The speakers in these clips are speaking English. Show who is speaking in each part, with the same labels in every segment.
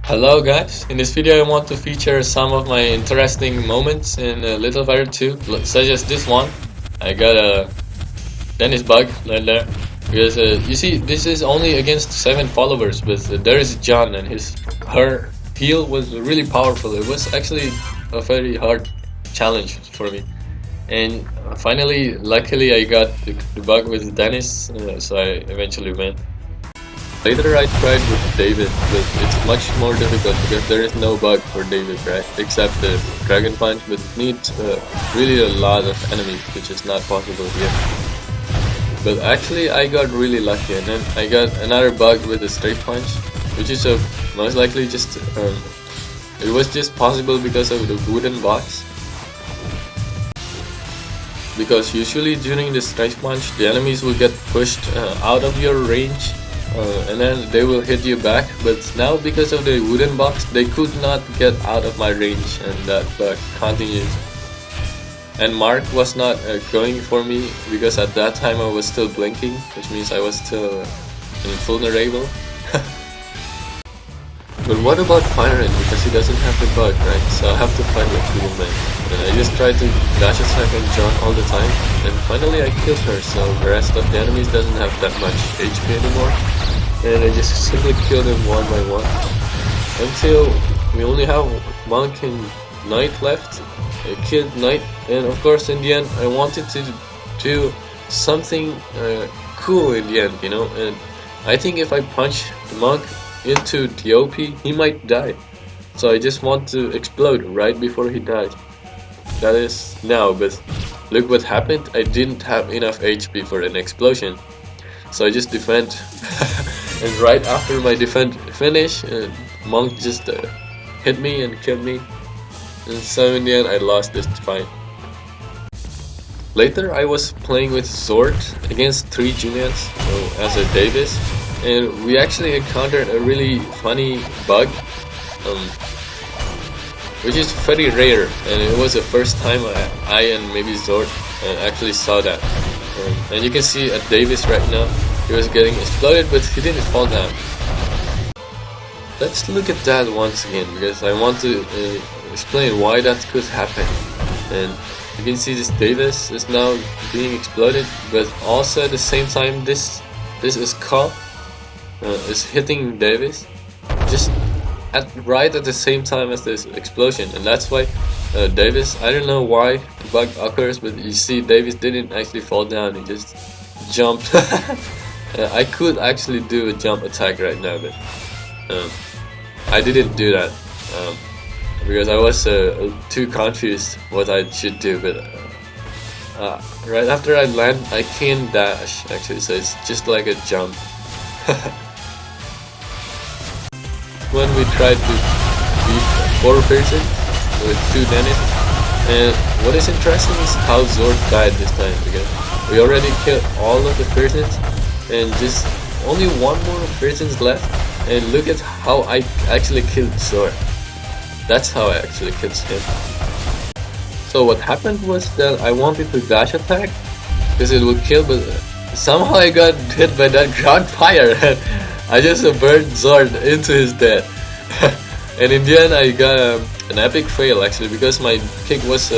Speaker 1: Hello guys, in this video I want to feature some of my interesting moments in Little Fighter 2, such as this one. I got a Dennis bug right there, because you see this is only against 7 followers, but there is John and her heal was really powerful. It was actually a very hard challenge for me. And finally, luckily I got the bug with Dennis, so I eventually win. Later I tried with David, but it's much more difficult because there is no bug for David, right? Except the Dragon Punch, but it needs really a lot of enemies, which is not possible here. But actually I got really lucky, and then I got another bug with the Straight Punch, which is most likely just, it was just possible because of the wooden box. Because usually during the Straight Punch, the enemies will get pushed out of your range. And then they will hit you back, but now because of the wooden box they could not get out of my range, and that bug continues. And Mark was not going for me because at that time I was still blinking, which means I was still invulnerable. But what about Firen, because he doesn't have the bug, right? So I have to fight with Google. And I just tried to dash attack on John all the time, and finally I killed her, so the rest of the enemies doesn't have that much HP anymore. And I just simply killed them one by one until we only have Monk and Knight left. I killed Knight, and of course in the end I wanted to do something cool in the end, you know, and I think if I punch the Monk into the OP he might die, so I just want to explode right before he dies. That is now, but look what happened. I didn't have enough HP for an explosion, so I just defend. And right after my defend finish, Monk just hit me and killed me, and so in the end I lost this fight. Later I was playing with Zord against 3 Julians, so as a Davis, and we actually encountered a really funny bug, which is very rare, and it was the first time I and maybe Zord actually saw that. And you can see at Davis right now, he was getting exploded, but he didn't fall down. Let's look at that once again, because I want to explain why that could happen. And you can see this Davis is now being exploded, but also at the same time this is Skull is hitting Davis just right at the same time as this explosion, and that's why Davis, I don't know why the bug occurs, but you see Davis didn't actually fall down, he just jumped. I could actually do a jump attack right now, but I didn't do that because I was too confused what I should do. But right after I land, I can dash actually, so it's just like a jump. When we tried to beat 4 person with 2 Dennis, and what is interesting is how Zord died this time, because we already killed all of the persons and just only 1 more person's left, and look at how I actually killed Zord. That's how I actually killed him. So what happened was that I wanted to dash attack because it would kill, but somehow I got hit by that ground fire and I just burned Zord into his death. And in the end I got an epic fail actually, because my kick was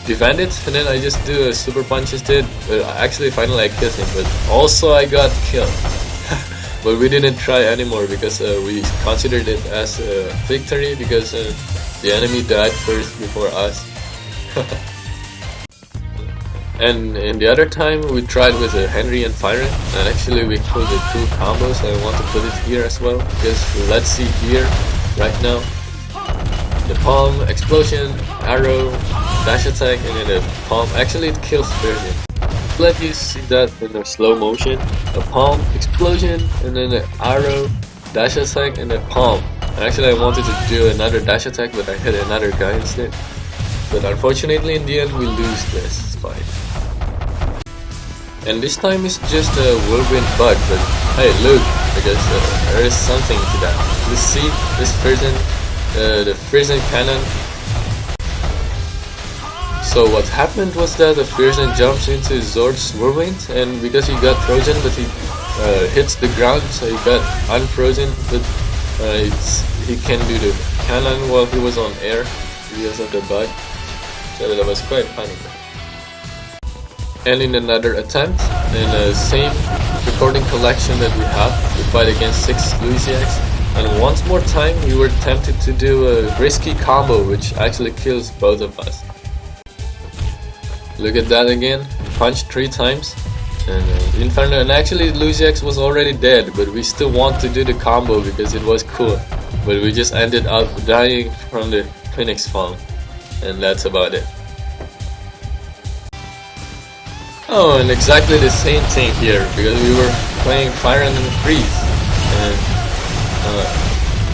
Speaker 1: defended, and then I just do a super punch instead. But actually finally I killed him, but also I got killed. But we didn't try anymore because we considered it as a victory, because the enemy died first before us. And in the other time we tried with Henry and Firen, and actually we pulled the 2 combos. I want to put it here as well, because let's see here right now. The palm, explosion, arrow, dash attack, and then the palm. Actually it kills Persian. Let you see that in the slow motion. The palm, explosion, and then the arrow, dash attack, and the palm. Actually I wanted to do another dash attack, but I hit another guy instead. But unfortunately in the end we lose this fight. And this time it's just a whirlwind bug, but hey look, because there is something to that. You see this person, the prison cannon. So what happened was that the person jumps into Zord's whirlwind, and because he got frozen, but he hits the ground, so he got unfrozen. But he can do the cannon while he was on air because of the bug, so that was quite funny. And in another attempt, in the same recording collection that we have, we fight against 6 Luisiacs, and once more time we were tempted to do a risky combo which actually kills both of us. Look at that again, punch 3 times, and Inferno, and actually Luisiacs was already dead, but we still want to do the combo because it was cool, but we just ended up dying from the Phoenix farm, and that's about it. Oh, and exactly the same thing here, because we were playing Fire and Freeze, and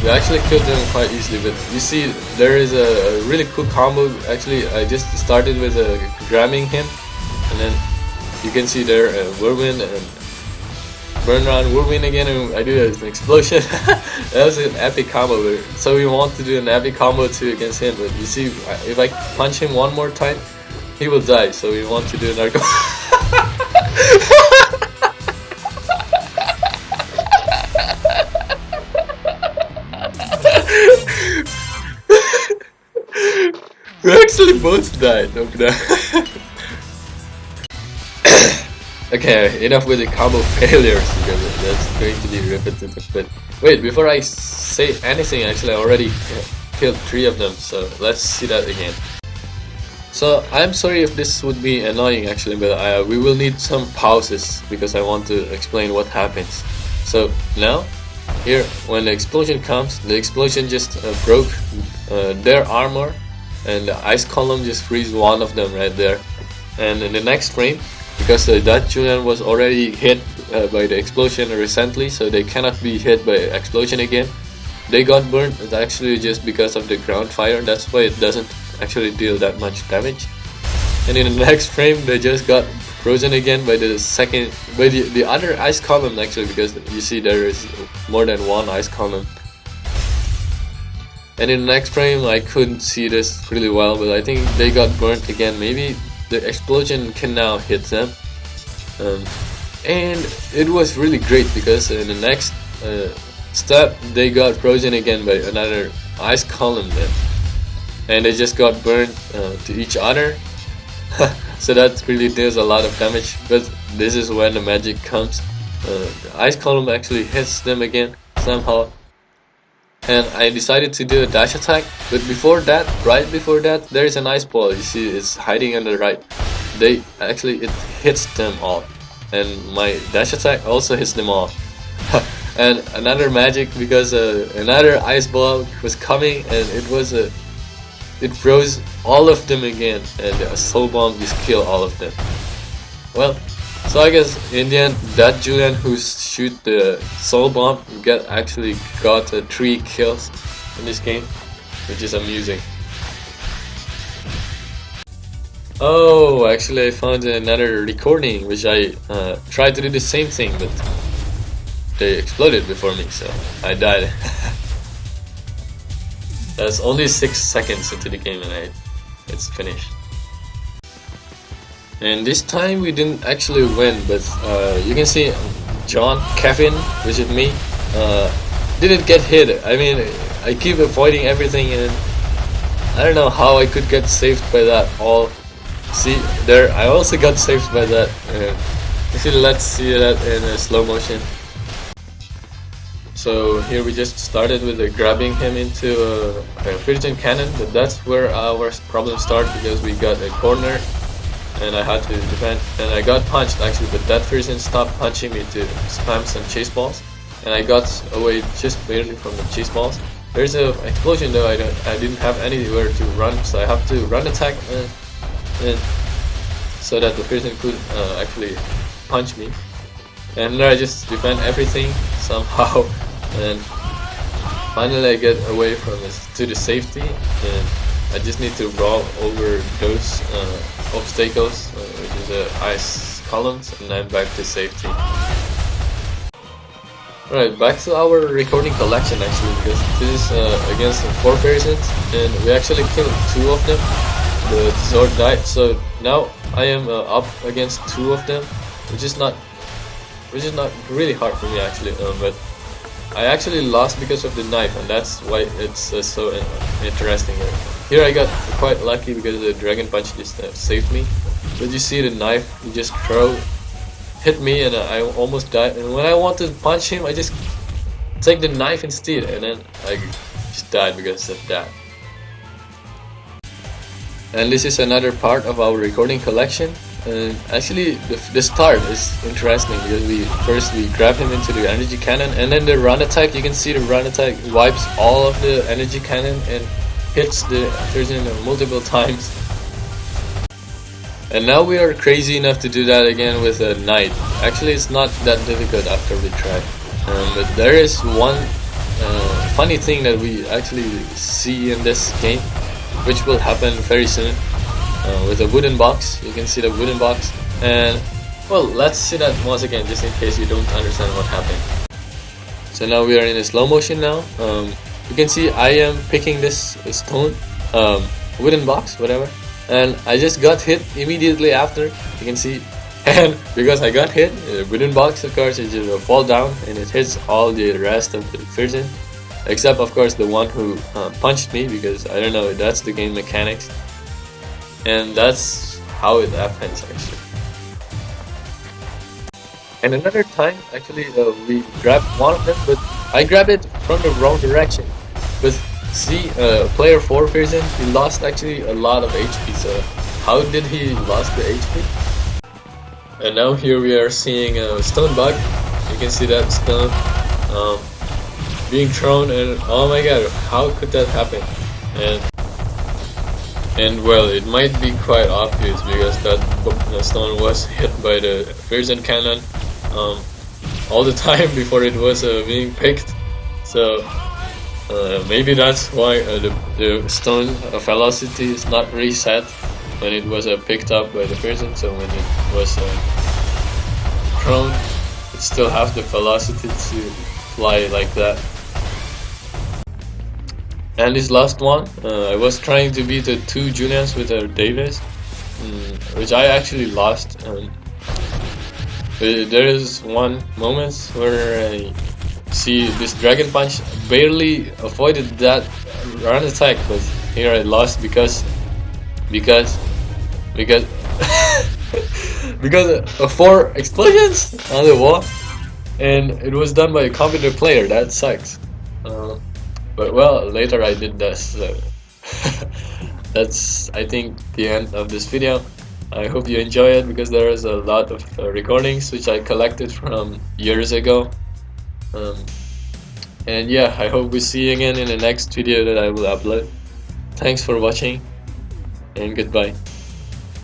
Speaker 1: we actually killed them quite easily, but you see there is a really cool combo. Actually, I just started with grabbing him, and then you can see there Whirlwind and burn around Whirlwind again, and I do an explosion. That was an epic combo, so we want to do an epic combo too against him, but you see if I punch him one more time, he will die, so we want to do another we actually both died over that. Okay, enough with the combo failures because that's going to be repetitive. But wait, before I say anything, actually I already killed 3 of them, so let's see that again. So I'm sorry if this would be annoying actually, but we will need some pauses because I want to explain what happens. So now, here when the explosion comes, the explosion just broke their armor, and the ice column just frees one of them right there. And in the next frame, because that Julian was already hit by the explosion recently, so they cannot be hit by explosion again. They got burned. It's actually just because of the ground fire. That's why it doesn't actually deal that much damage. And in the next frame, they just got frozen again by the other ice column actually, because you see there is more than one ice column. And in the next frame, I couldn't see this really well, but I think they got burnt again. Maybe the explosion can now hit them. And it was really great because in the next step, they got frozen again by another ice column then. And they just got burned to each other. So that really deals a lot of damage, but this is when the magic comes. The ice column actually hits them again somehow, and I decided to do a dash attack. But before that, right before that, there is an ice ball. You see it's hiding on the right. It hits them all, and my dash attack also hits them all. And another magic, because another ice ball was coming, and it froze all of them again, and the soul bomb just killed all of them. Well, so I guess in the end, that Julian who shoot the soul bomb actually got 3 kills in this game, which is amusing. Oh, actually I found another recording which I tried to do the same thing, but they exploded before me, so I died. That's only 6 seconds into the game and it's finished. And this time we didn't actually win, but you can see Kevin, which is me, didn't get hit. I mean, I keep avoiding everything, and I don't know how I could get saved by that all. See, there, I also got saved by that. Let's see that in slow motion. So here we just started with grabbing him into a fusion cannon, but that's where our problem started because we got a corner and I had to defend, and I got punched actually, but that person stopped punching me to spam some chase balls, and I got away just barely from the chase balls. There's an explosion though. I didn't have anywhere to run, so I have to run attack and so that the person could actually punch me. And then I just defend everything somehow, and finally I get away from this to the safety, and I just need to roll over those obstacles, which is ice columns, and I'm back to safety. Alright, back to our recording collection actually, because this is against 4 persons, and we actually killed 2 of them. The sword died, so now I am up against 2 of them, which is not really hard for me actually, but I actually lost because of the knife, and that's why it's so interesting. Here I got quite lucky because the dragon punch just saved me. But you see the knife, he just hit me, and I almost died. And when I want to punch him, I just take the knife instead, and then I just died because of that. And this is another part of our recording collection. And actually, the start is interesting because we grab him into the energy cannon, and then the run attack. You can see the run attack wipes all of the energy cannon and hits the Persian multiple times. And now we are crazy enough to do that again with a knight. Actually, it's not that difficult after we try. But there is one funny thing that we actually see in this game, which will happen very soon. With a wooden box. You can see the wooden box, and well, let's see that once again just in case you don't understand what happened. So now we are in a slow motion now. You can see I am picking this stone, wooden box, whatever, and I just got hit immediately after. You can see, and because I got hit, the wooden box, of course, it just fall down and it hits all the rest of the person, except of course the one who punched me, because I don't know, that's the game mechanics. And that's how it happens actually. And another time, actually, we grabbed one of them, but I grabbed it from the wrong direction. But see, player 4 person, he lost actually a lot of HP. So how did he lost the HP? And now here we are seeing a stone bug. You can see that stone being thrown, and oh my god, how could that happen? And well, it might be quite obvious because that stone was hit by the Persian cannon all the time before it was being picked. So maybe that's why the stone velocity is not reset when it was picked up by the Persian. So when it was thrown, it still has the velocity to fly like that. And this last one, I was trying to beat the 2 Julians with a Davis, which I actually lost. There is one moment where I see this dragon punch barely avoided that run attack, but here I lost because because of 4 explosions on the wall, and it was done by a computer player. That sucks. But well, later I did this, so that's, I think, the end of this video. I hope you enjoy it because there is a lot of recordings which I collected from years ago. And yeah, I hope we see you again in the next video that I will upload. Thanks for watching, and goodbye.